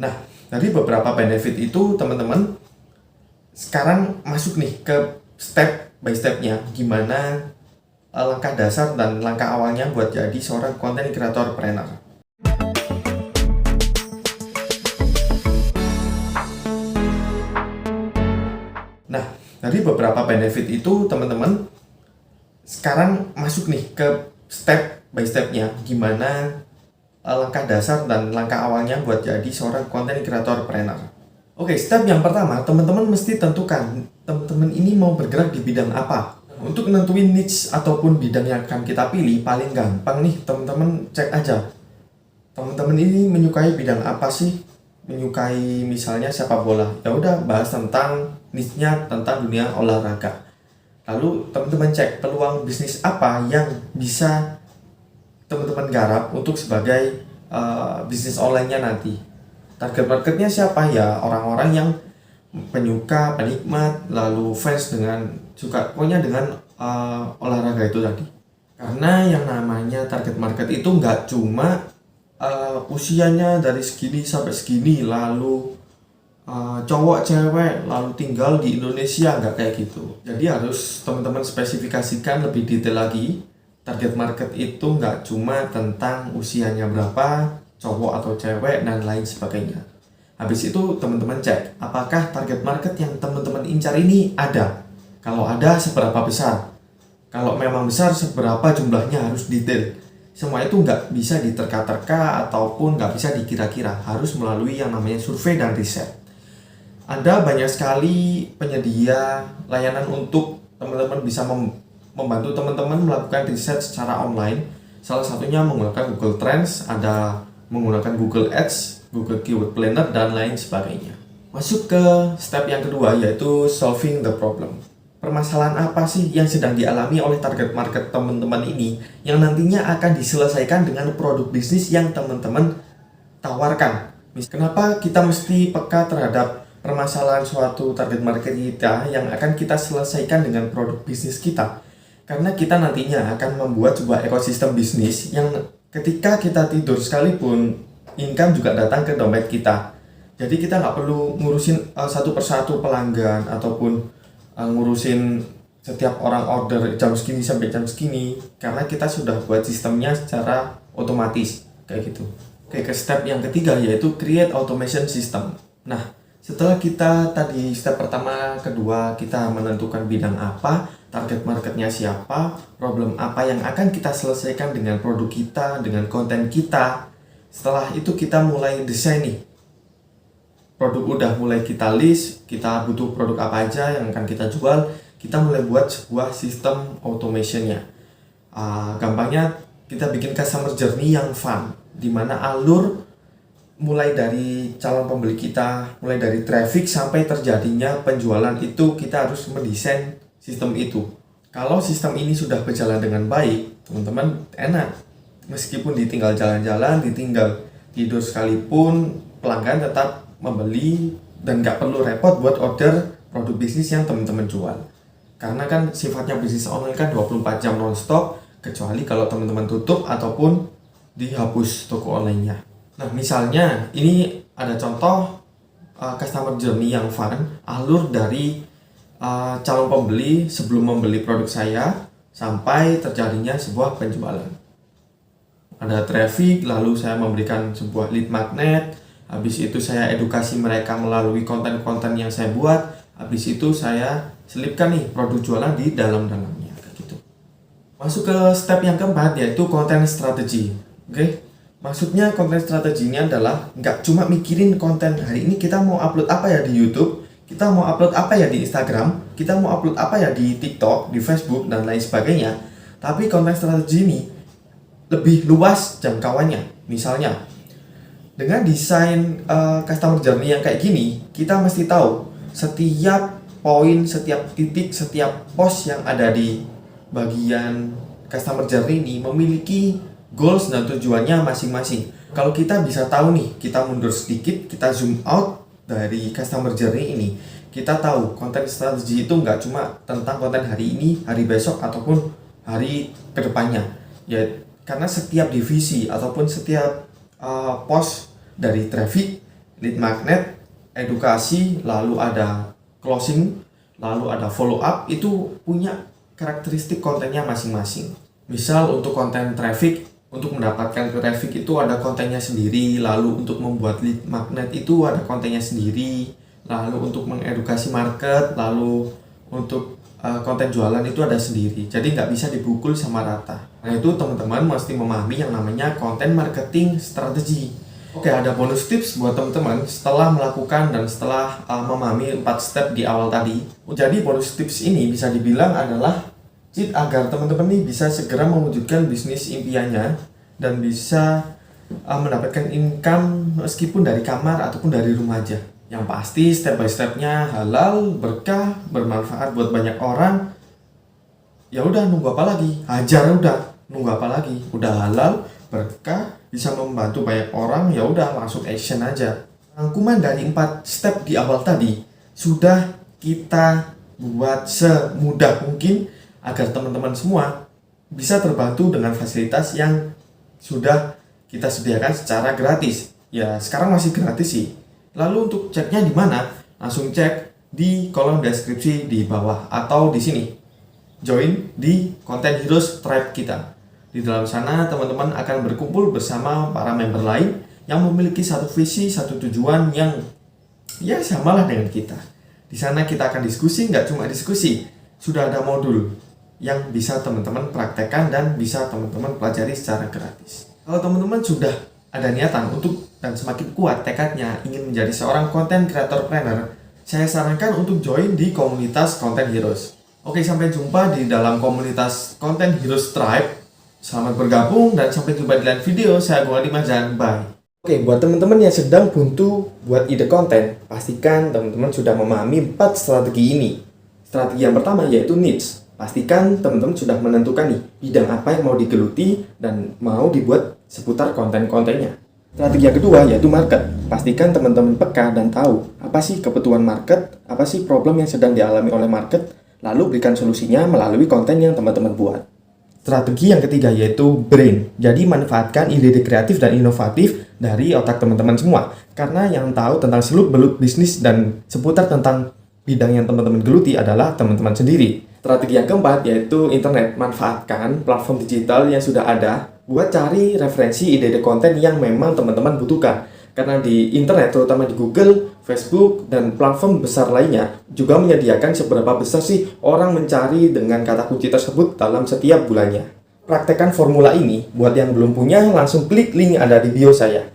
Nah, dari beberapa benefit itu teman-teman sekarang masuk nih ke step by stepnya gimana langkah dasar dan langkah awalnya buat jadi seorang content creator planner. Nah, dari beberapa benefit itu teman-teman sekarang masuk nih ke step by stepnya gimana langkah dasar dan langkah awalnya buat jadi seorang content creator planner. Oke, step yang pertama, teman-teman mesti tentukan teman-teman ini mau bergerak di bidang apa. Untuk nentuin niche ataupun bidang yang akan kita pilih, paling gampang nih, teman-teman cek aja. Teman-teman ini menyukai bidang apa sih? Menyukai misalnya sepak bola. Ya udah, bahas tentang niche-nya tentang dunia olahraga. Lalu teman-teman cek peluang bisnis apa yang bisa teman-teman garap untuk sebagai bisnis online-nya nanti. Target marketnya siapa ya? Orang-orang yang penyuka, penikmat, lalu fans dengan suka, pokoknya dengan olahraga itu tadi. Karena yang namanya target market itu nggak cuma usianya dari segini sampai segini, lalu cowok, cewek, lalu tinggal di Indonesia, nggak kayak gitu. Jadi harus teman-teman spesifikasikan lebih detail lagi. Target market itu nggak cuma tentang usianya berapa, cowok atau cewek, dan lain sebagainya. Habis itu teman-teman cek, apakah target market yang teman-teman incar ini ada? Kalau ada, seberapa besar? Kalau memang besar, seberapa jumlahnya, harus detail. Semua itu nggak bisa diterka-terka ataupun nggak bisa dikira-kira. Harus melalui yang namanya survei dan riset. Ada banyak sekali penyedia layanan untuk teman-teman bisa membantu teman-teman melakukan riset secara online. Salah satunya menggunakan Google Trends, ada menggunakan Google Ads, Google Keyword Planner, dan lain sebagainya. Masuk ke step yang kedua, yaitu solving the problem. Permasalahan apa sih yang sedang dialami oleh target market teman-teman ini yang nantinya akan diselesaikan dengan produk bisnis yang teman-teman tawarkan? Kenapa kita mesti peka terhadap permasalahan suatu target market kita yang akan kita selesaikan dengan produk bisnis kita? Karena kita nantinya akan membuat sebuah ekosistem bisnis yang ketika kita tidur sekalipun, income juga datang ke dompet kita. Jadi kita nggak perlu ngurusin satu persatu pelanggan ataupun ngurusin setiap orang order jam segini sampai jam segini, karena kita sudah buat sistemnya secara otomatis kayak gitu. Oke, ke step yang ketiga, yaitu create automation system. Nah, setelah kita tadi step pertama, kedua, kita menentukan bidang apa, target marketnya siapa, problem apa yang akan kita selesaikan dengan produk kita, dengan konten kita. Setelah itu kita mulai desain nih. Produk udah mulai kita list, kita butuh produk apa aja yang akan kita jual, kita mulai buat sebuah sistem automationnya. Gampangnya kita bikin customer journey yang fun, dimana alur mulai dari calon pembeli kita, mulai dari traffic sampai terjadinya penjualan itu kita harus mendesain sistem itu. Kalau sistem ini sudah berjalan dengan baik, teman-teman enak. Meskipun ditinggal jalan-jalan, ditinggal tidur sekalipun, pelanggan tetap membeli dan nggak perlu repot buat order produk bisnis yang teman-teman jual. Karena kan sifatnya bisnis online kan 24 jam non-stop, kecuali kalau teman-teman tutup ataupun dihapus toko online-nya. Nah, misalnya ini ada contoh customer journey yang fun, alur dari calon pembeli sebelum membeli produk saya sampai terjadinya sebuah penjualan. Ada traffic, lalu saya memberikan sebuah lead magnet, habis itu saya edukasi mereka melalui konten-konten yang saya buat, habis itu saya selipkan nih produk jualan di dalam-dalamnya kayak gitu. Masuk ke step yang keempat, yaitu content strategy. Oke. Maksudnya konten strategi ini adalah nggak cuma mikirin konten hari ini kita mau upload apa ya di YouTube, kita mau upload apa ya di Instagram, kita mau upload apa ya di TikTok, di Facebook, dan lain sebagainya. Tapi konten strategi ini lebih luas jangkauannya. Misalnya, dengan desain customer journey yang kayak gini, kita mesti tahu setiap poin, setiap titik, setiap post yang ada di bagian customer journey ini memiliki goals dan tujuannya masing-masing. Kalau kita bisa tahu nih, kita mundur sedikit, kita zoom out dari customer journey ini, kita tahu konten strategi itu nggak cuma tentang konten hari ini, hari besok, ataupun hari kedepannya. Ya, karena setiap divisi ataupun setiap post dari traffic, lead magnet, edukasi, lalu ada closing, lalu ada follow up, itu punya karakteristik kontennya masing-masing. Misal untuk konten traffic, untuk mendapatkan traffic itu ada kontennya sendiri, lalu untuk membuat lead magnet itu ada kontennya sendiri, lalu untuk mengedukasi market, lalu untuk konten jualan itu ada sendiri. Jadi nggak bisa dipukul sama rata. Nah itu teman-teman mesti memahami yang namanya konten marketing strategi. Oke, ada bonus tips buat teman-teman setelah melakukan dan setelah memahami 4 step di awal tadi. Jadi bonus tips ini bisa dibilang adalah cheat agar teman-teman nih bisa segera mewujudkan bisnis impiannya dan bisa mendapatkan income meskipun dari kamar ataupun dari rumah aja. Yang pasti step by stepnya halal, berkah, bermanfaat buat banyak orang. Ya udah, nunggu apa lagi? Hajar udah, nunggu apa lagi? Udah halal, berkah, bisa membantu banyak orang, ya udah langsung action aja. Rangkuman dari 4 step di awal tadi sudah kita buat semudah mungkin agar teman-teman semua bisa terbantu dengan fasilitas yang sudah kita sediakan secara gratis. Ya, sekarang masih gratis sih. Lalu untuk ceknya di mana? Langsung cek di kolom deskripsi di bawah atau di sini. Join di Content Heroes Tribe kita. Di dalam sana teman-teman akan berkumpul bersama para member lain yang memiliki satu visi, satu tujuan yang ya samalah dengan kita. Di sana kita akan diskusi, nggak cuma diskusi, sudah ada modul yang bisa teman-teman praktekkan dan bisa teman-teman pelajari secara gratis. Kalau teman-teman sudah ada niatan untuk dan semakin kuat tekadnya ingin menjadi seorang content creator planner, saya sarankan untuk join di komunitas Content Heroes. Oke, sampai jumpa di dalam komunitas Content Heroes Tribe. Selamat bergabung dan sampai jumpa di lain video. Saya Agung Adi Mazan, bye. Oke, buat teman-teman yang sedang buntu buat ide konten, pastikan teman-teman sudah memahami 4 strategi ini. Strategi yang pertama yaitu niche. Pastikan teman-teman sudah menentukan nih bidang apa yang mau digeluti dan mau dibuat seputar konten-kontennya. Strategi yang kedua yaitu market. Pastikan teman-teman peka dan tahu apa sih kebutuhan market, apa sih problem yang sedang dialami oleh market, lalu berikan solusinya melalui konten yang teman-teman buat. Strategi yang ketiga yaitu brain. Jadi manfaatkan ide-ide kreatif dan inovatif dari otak teman-teman semua. Karena yang tahu tentang seluk-beluk bisnis dan seputar tentang bidang yang teman-teman geluti adalah teman-teman sendiri. Strategi yang keempat yaitu internet. Manfaatkan platform digital yang sudah ada buat cari referensi ide-ide konten yang memang teman-teman butuhkan. Karena di internet, terutama di Google, Facebook, dan platform besar lainnya juga menyediakan seberapa besar sih orang mencari dengan kata kunci tersebut dalam setiap bulannya. Praktekkan formula ini, buat yang belum punya langsung klik link yang ada di bio saya.